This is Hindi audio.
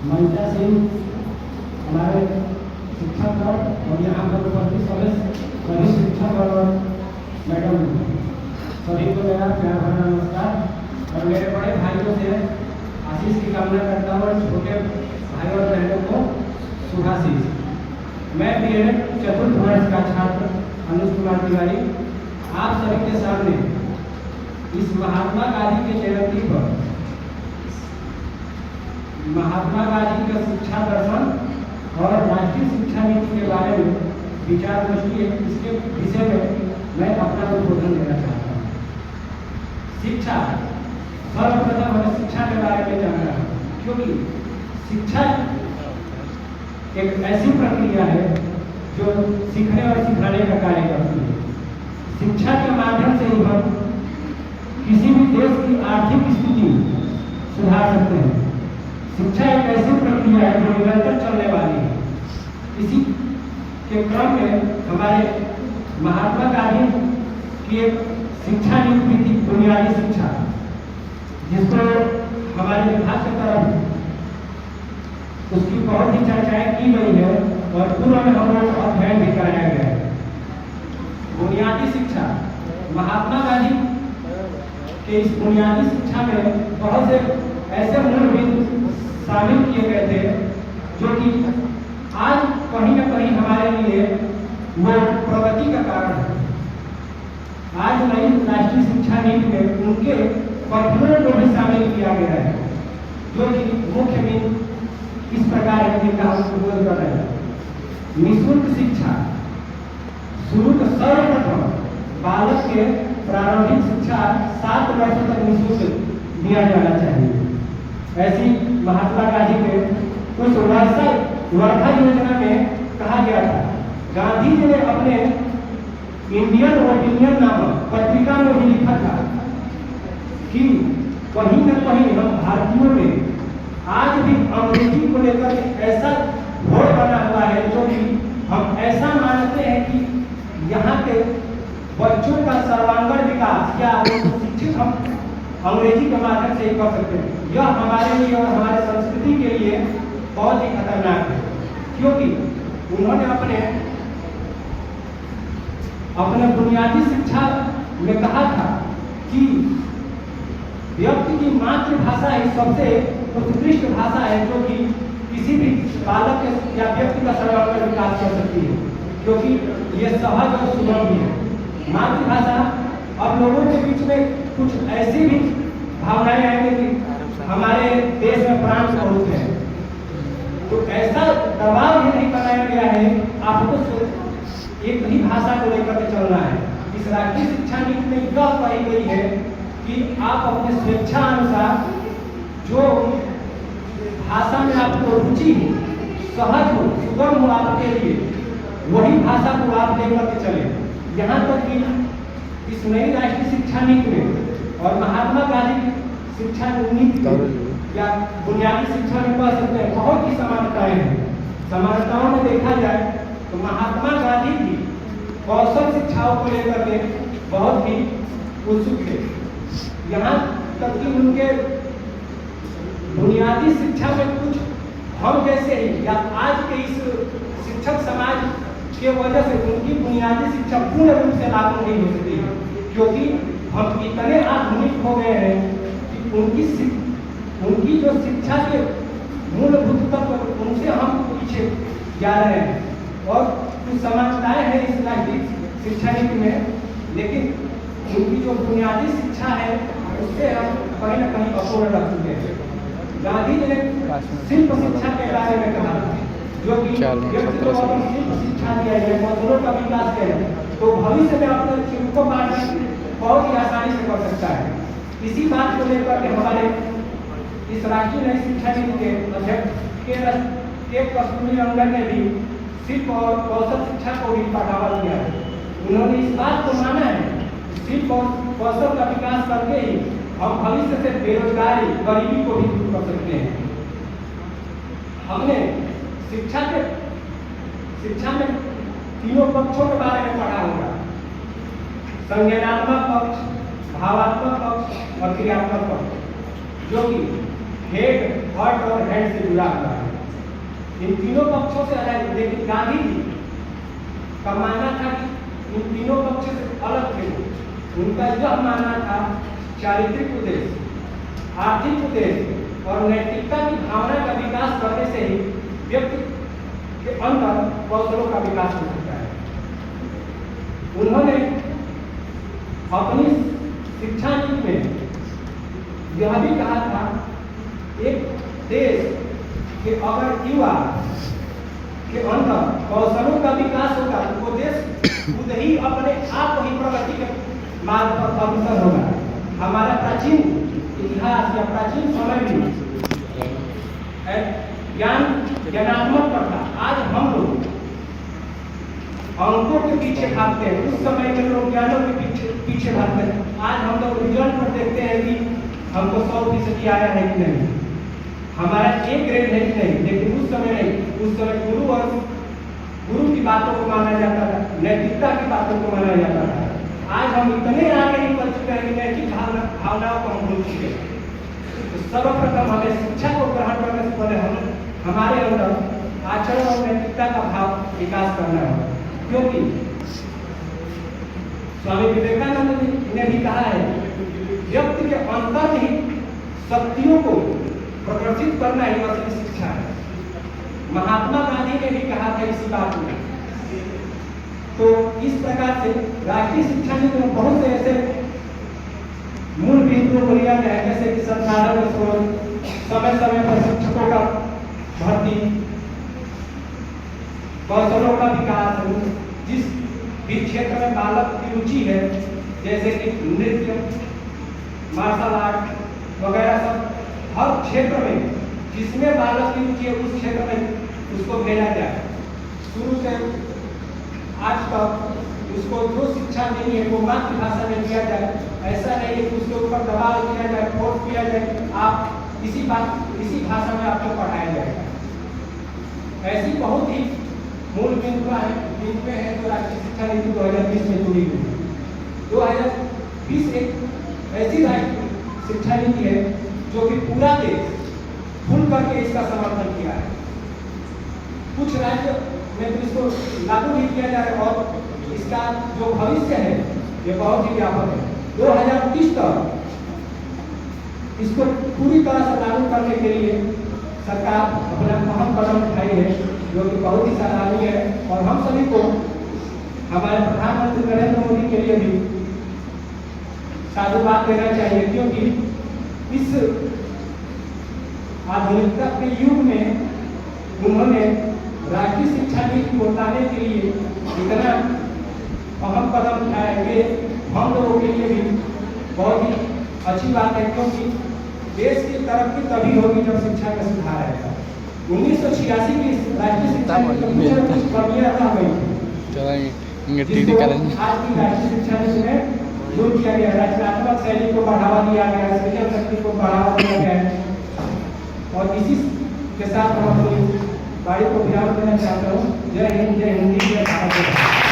मनीषा सिंह हमारे शिक्षक और यहाँ पर उपस्थित सभी शिक्षक और मैडम सभी को मेरा प्यार भरा नमस्कार। और मेरे बड़े भाइयों से आशीष की कामना करता हूँ और छोटे भाई और बहनों को शुभाशीष। मैं बीएड चतुर्थ वर्ष का छात्र अनुज कुमार तिवारी आप सभी के सामने इस महात्मा गांधी के जयंती पर महात्मा गांधी का शिक्षा दर्शन और राष्ट्रीय शिक्षा नीति के बारे में विचार गोष्ठी इसके विषय में मैं अपना उद्बोधन देना चाहता हूँ। शिक्षा सर्वप्रथम हमें शिक्षा के बारे में जानना है, क्योंकि शिक्षा एक ऐसी प्रक्रिया है जो सीखने और सिखाने का कार्य करती है। शिक्षा के माध्यम से ही हम किसी भी देश की आर्थिक स्थिति सुधार सकते हैं। शिक्षा एक ऐसी प्रक्रिया है जो निरंतर चलने वाली है। इसी के क्रम में हमारे महात्मा गांधी की एक शिक्षा नीति थी, बुनियादी शिक्षा, जिसको हमारे विभाग की तरफ उसकी बहुत ही चर्चाएं की गई है और पूर्व में हम लोग अध्ययन भी कराया गया है। बुनियादी शिक्षा, महात्मा गांधी के इस बुनियादी शिक्षा में बहुत से ऐसे मूल बिंदु शामिल किए गए थे जो कि आज कहीं न कहीं हमारे लिए वो प्रगति का कारण है। आज नई राष्ट्रीय शिक्षा नीति में उनके कथनों को भी शामिल किया गया है, जो कि मुख्य बिंदु इस प्रकार है जिनका हम संबोधन कर रहे हैं। निःशुल्क शिक्षा, शुरू सर्वप्रथम बालक के प्रारंभिक शिक्षा 7 वर्षों तक निःशुल्क दिया जाना चाहिए। ऐसी महात्मा गांधी के उस वर्षा योजना में कहा गया था। गांधी जी ने अपने इंडियन ओपिनियन नामक पत्रिका में भी लिखा था कि कहीं न कहीं हम भारतीयों में आज भी अंग्रेजी को लेकर ऐसा घोर बना हुआ है, जो कि हम ऐसा मानते हैं कि यहाँ के बच्चों का सर्वांगीण विकास या शिक्षित हम अंग्रेजी के माध्यम से ही कर सकते हैं। यह हमारे लिए और हमारे संस्कृति के लिए बहुत ही खतरनाक है, क्योंकि उन्होंने अपने बुनियादी शिक्षा में कहा था कि व्यक्ति की मातृभाषा ही सबसे उत्कृष्ट भाषा है, जो कि किसी भी बालक या व्यक्ति का सर्वांगीण विकास कर सकती है, क्योंकि ये सहज और सुलभ भी है। मातृभाषा अब लोगों के बीच में कुछ ऐसी भी भावनाएं आएंगी कि हमारे देश में प्रांत बहुत है, तो ऐसा दबाव भी नहीं बनाया गया है। आपको एक ही भाषा को लेकर के चलना है। इस राष्ट्रीय शिक्षा नीति में यह कही गई है कि आप अपने स्वेच्छा अनुसार जो भाषा में आपको रुचि हो, सहज हो, सुगम हो आपके लिए, वही भाषा को आप लेकर के चले। यहाँ तक कि इस नई राष्ट्रीय शिक्षा नीति में और महात्मा गांधी की शिक्षा नीति या बुनियादी शिक्षा में कह सकते हैं बहुत ही समानताएं हैं। समानताओं में देखा जाए तो महात्मा गांधी भी कौशल शिक्षाओं को लेकर के बहुत ही उत्सुक थे। यहाँ तक कि उनके बुनियादी शिक्षा में कुछ हम जैसे ही या आज के इस शिक्षक समाज के वजह से उनकी बुनियादी शिक्षा पूर्ण रूप से लागू नहीं हो सकती, क्योंकि हम इतने आधुनिक हो गए हैं कि उनकी जो शिक्षा के मूलभूत तत्व उनसे हम पीछे जा रहे हैं। और कुछ समानताएं हैं इस राष्ट्रीय शिक्षा नीति में, लेकिन उनकी जो बुनियादी शिक्षा है उससे हम कहीं न कहीं अपूर्ण रह चुके हैं। गांधी जी ने शिल्प शिक्षा के बारे में कहा, जो कि व्यक्ति को अगर शिल्प शिक्षा दिया जाए, कौशलों का विकास किया जाए, तो भविष्य में अपने शिल्पों का बहुत ही आसानी से कर सकता है। इसी बात को लेकर के हमारे इस राष्ट्रीय नई शिक्षा नीति के अध्यक्ष के कस्तूरी रंगन ने भी शिल्प और कौशल शिक्षा को भी बढ़ावा दिया है। उन्होंने इस बात को माना है शिल्प और कौशल का विकास करके ही हम भविष्य से बेरोजगारी, गरीबी को भी दूर कर सकते हैं। हमने शिक्षा में तीनों पक्षों के बारे में पढ़ा होगा: संज्ञानात्मक पक्ष, भावात्मक पक्ष और क्रियात्मक पक्ष, जो कि हेड, हार्ट और हेड से जुड़ा हुआ है। इन तीनों पक्षों से अलग, लेकिन गांधी जी का मानना था कि इन तीनों पक्षों से अलग थे। उनका यह मानना था चारित्रिक उद्देश्य, आर्थिक उद्देश्य और नैतिकता की भावना का विकास करने से ही व्यक्ति के अंदर कौशलों का विकास हो सकता है। उन्होंने अपनी शिक्षा नीति में यह भी कहा था, एक देश के अगर युवा के अंदर कौशलों का विकास होगा तो वो देश खुद ही अपने आप ही प्रगति के मार्ग पर अग्रसर होगा। हमारा प्राचीन इतिहास या प्राचीन समय में ज्ञानात्मक पढ़ता, आज हम लोग अंकों के पीछे भागते हैं। उस समय में लोग ज्ञानों के पीछे भागते हैं। आज हम लोग रिजल्ट पर देखते हैं कि हमको 100% आया है कि नहीं, हमारा A ग्रेड है कि नहीं। लेकिन उस समय नहीं, उस समय गुरु की बातों को माना जाता था, नैतिकता की बातों को माना जाता था। आज हम इतने आगे निकल चुके हैं कि नैतिक भावनाओं को हम भूल चुके हैं। तो सर्वप्रथम हमें शिक्षा को ग्रहण करने से पहले हमारे अंदर आचरण और नैतिकता का भाव विकास करना होगा। क्योंकि स्वामी विवेकानंद ने भी कहा है, व्यक्ति के अंतर्निहित शक्तियों को प्रदर्शित करना ही असली शिक्षा है। महात्मा गांधी ने भी कहा था इसी बात में। तो इस प्रकार से राष्ट्रीय शिक्षा नीति में बहुत से ऐसे मूल बिंदुओं को लिया गया है, जैसे कि संसाधन स्रोत, समय समय पर शिक्षकों का भर्ती, कौशलों का विकास, जिस भी क्षेत्र में बालक की रुचि है, जैसे कि नृत्य, मार्शल आर्ट वगैरह, सब हर क्षेत्र में जिसमें बालक की रुचि है उस क्षेत्र में उसको भेजा जाए। शुरू से आज तक उसको जो शिक्षा देनी है वो मातृभाषा में दिया जाए। ऐसा नहीं है कि उसके ऊपर दबाव किया जाए, फोर्स किया जाए, आप इसी भाषा में आपको पढ़ाया जाएगा। ऐसी बहुत ही मूल बिंदुएं हैं जो राष्ट्रीय शिक्षा नीति 2020 में जुड़ी हुई है। 2020 एक ऐसी राष्ट्रीय शिक्षा नीति है जो कि पूरा देश खुल करके इसका समर्थन किया है। कुछ राज्य में तो इसको लागू नहीं किया जा रहा है और इसका जो भविष्य है ये बहुत ही व्यापक है। 2030 तक इसको पूरी तरह से लागू करने के लिए सरकार अपना अहम कदम उठाई है, जो कि बहुत ही सराहनीय है। और हम सभी को, हमारे प्रधानमंत्री नरेंद्र मोदी के लिए भी साधुवाद देना चाहिए, क्योंकि इस आधुनिकता के युग में उन्होंने राष्ट्रीय शिक्षा नीति को लाने के लिए इतना अहम कदम उठाया कि हम लोगों के लिए भी बहुत ही अच्छी बात है, क्योंकि देश की तरक्की तभी होगी जब शिक्षा का सुधार आएगा। 1986 की राष्ट्रीय शिक्षा नीति में कुछ कमियां रह गई थी, आज की राष्ट्रीय शिक्षा नीति में दूर किया गया। रचनात्मक शैली को बढ़ावा दिया गया, सृजन शक्ति को बढ़ावा दिया गया। और इसी के साथ हम अपनी गाड़ी को विराम देना चाहता हूँ। जय हिंद, जय हिंदी, जय भारत।